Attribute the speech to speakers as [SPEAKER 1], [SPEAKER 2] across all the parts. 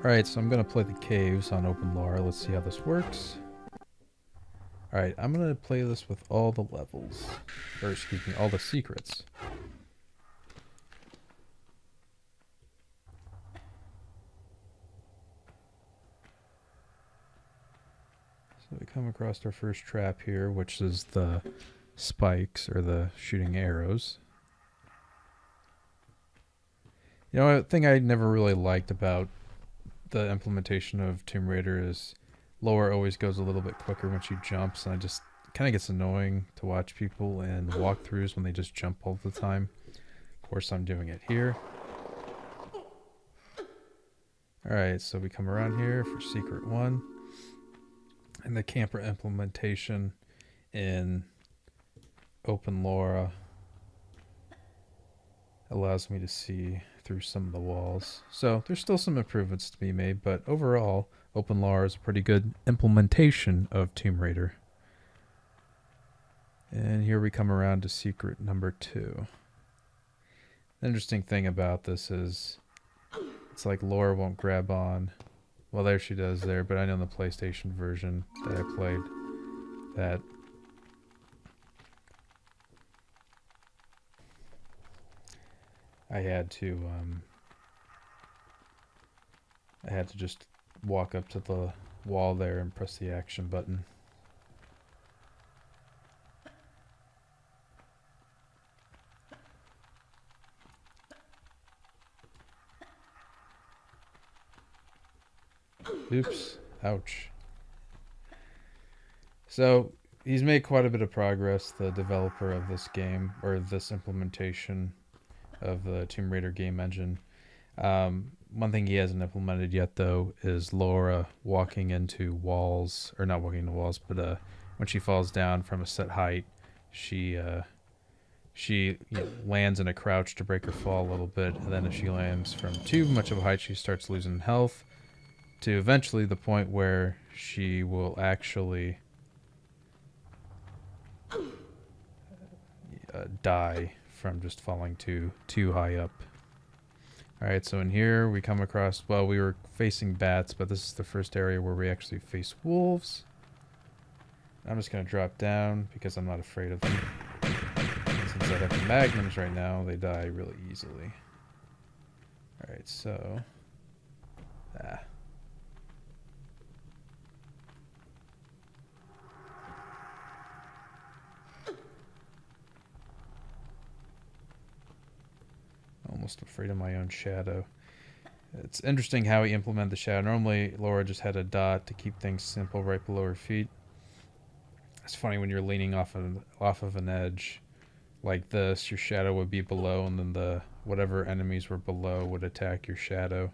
[SPEAKER 1] Alright, so I'm going to play the caves on Openlara. Let's see how this works. Alright, I'm going to play this with all the levels. Or, excuse me, all the secrets. So we come across our first trap here, which is the spikes, or the shooting arrows. You know, a thing I never really liked about the implementation of Tomb Raider is Laura always goes a little bit quicker when she jumps, and I just kind of gets annoying to watch people in walkthroughs when they just jump all the time. Of course, I'm doing it here. Alright, so we come around here for Secret 1. And the camper implementation in Openlara allows me to see through some of the walls. So there's still some improvements to be made, but overall, Openlara is a pretty good implementation of Tomb Raider. And here we come around to secret number 2. The interesting thing about this is it's like Laura won't grab on. Well, there she does there, but I know in the PlayStation version that I played that I had to just walk up to the wall there and press the action button. Oops. Ouch. So, he's made quite a bit of progress, the developer of this game, or this implementation of the Tomb Raider game engine. One thing he hasn't implemented yet, though, is Laura walking into walls, or not walking into walls, but when she falls down from a set height, she lands in a crouch to break her fall a little bit, and then if she lands from too much of a height, she starts losing health, to eventually the point where she will actually die from just falling too high up. Alright, so in here we come across, well, we were facing bats, but this is the first area where we actually face wolves. I'm just going to drop down because I'm not afraid of them. Since I have the magnums right now, they die really easily. Alright, so... Almost afraid of my own shadow. It's interesting how he implemented the shadow. Normally, Laura just had a dot to keep things simple right below her feet. It's funny when you're leaning off of an edge like this, your shadow would be below, and then the whatever enemies were below would attack your shadow.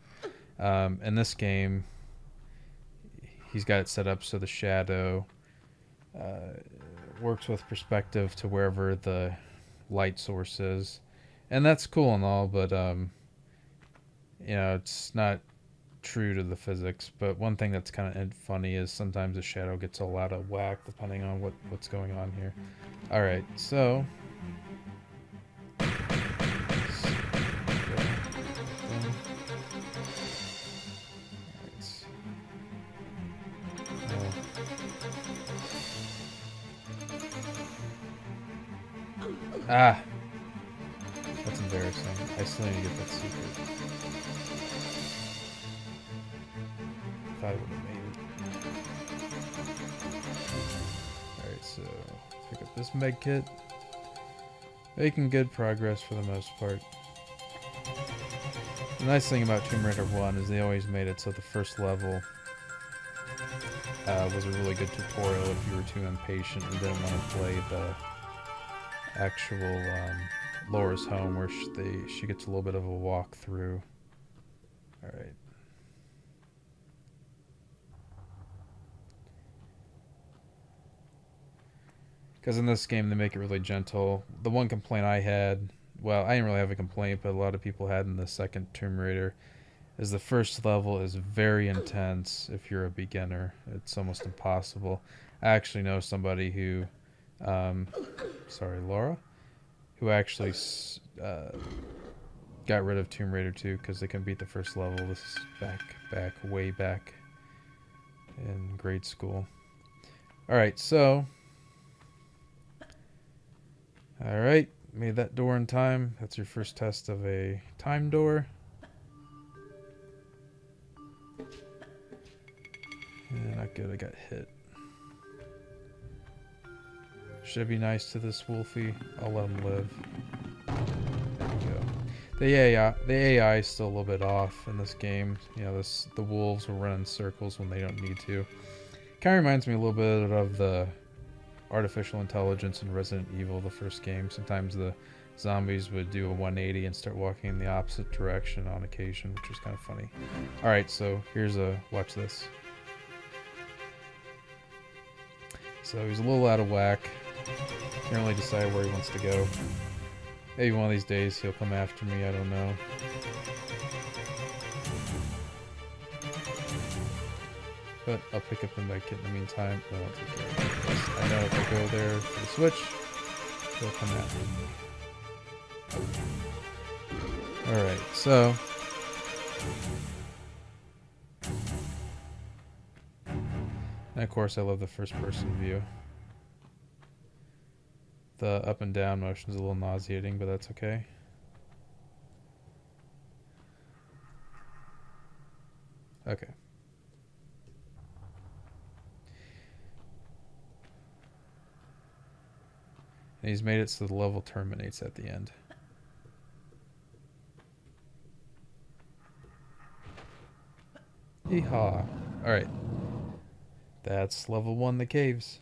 [SPEAKER 1] In this game, he's got it set up so the shadow works with perspective to wherever the light source is. And that's cool and all, but, it's not true to the physics. But one thing that's kind of funny is sometimes the shadow gets all out of whack depending on what's going on here. Alright, so... Ah! That's embarrassing. I still need to get that secret. Thought I would have made it. Alright, so pick up this med kit. Making good progress for the most part. The nice thing about Tomb Raider 1 is they always made it so the first level was a really good tutorial if you were too impatient and didn't want to play the actual Laura's home, where she gets a little bit of a walk through. Alright. Because in this game they make it really gentle. The one complaint I had, well, I didn't really have a complaint, but a lot of people had in the second Tomb Raider, is the first level is very intense if you're a beginner. It's almost impossible. I actually know somebody who, sorry, Laura, who actually got rid of Tomb Raider 2 because they couldn't beat the first level. This is way back in grade school. Alright, so... Alright, made that door in time. That's your first test of a time door. Not good, I got hit. Should I be nice to this Wolfie? I'll let him live. There we go. The AI is still a little bit off in this game. You know, the wolves will run in circles when they don't need to. Kind of reminds me a little bit of the artificial intelligence in Resident Evil, the first game. Sometimes the zombies would do a 180 and start walking in the opposite direction on occasion, which was kind of funny. Alright, so here's watch this. So he's a little out of whack. Can't really decide where he wants to go. Maybe one of these days he'll come after me, I don't know. But I'll pick up the medkit in the meantime. No, I'll take care of this. I know if I go there for the switch, he'll come after me. Alright, so... And of course I love the first person view. The up and down motion is a little nauseating, but that's okay. Okay. And he's made it so the level terminates at the end. Yeehaw. Alright. That's level 1, the caves.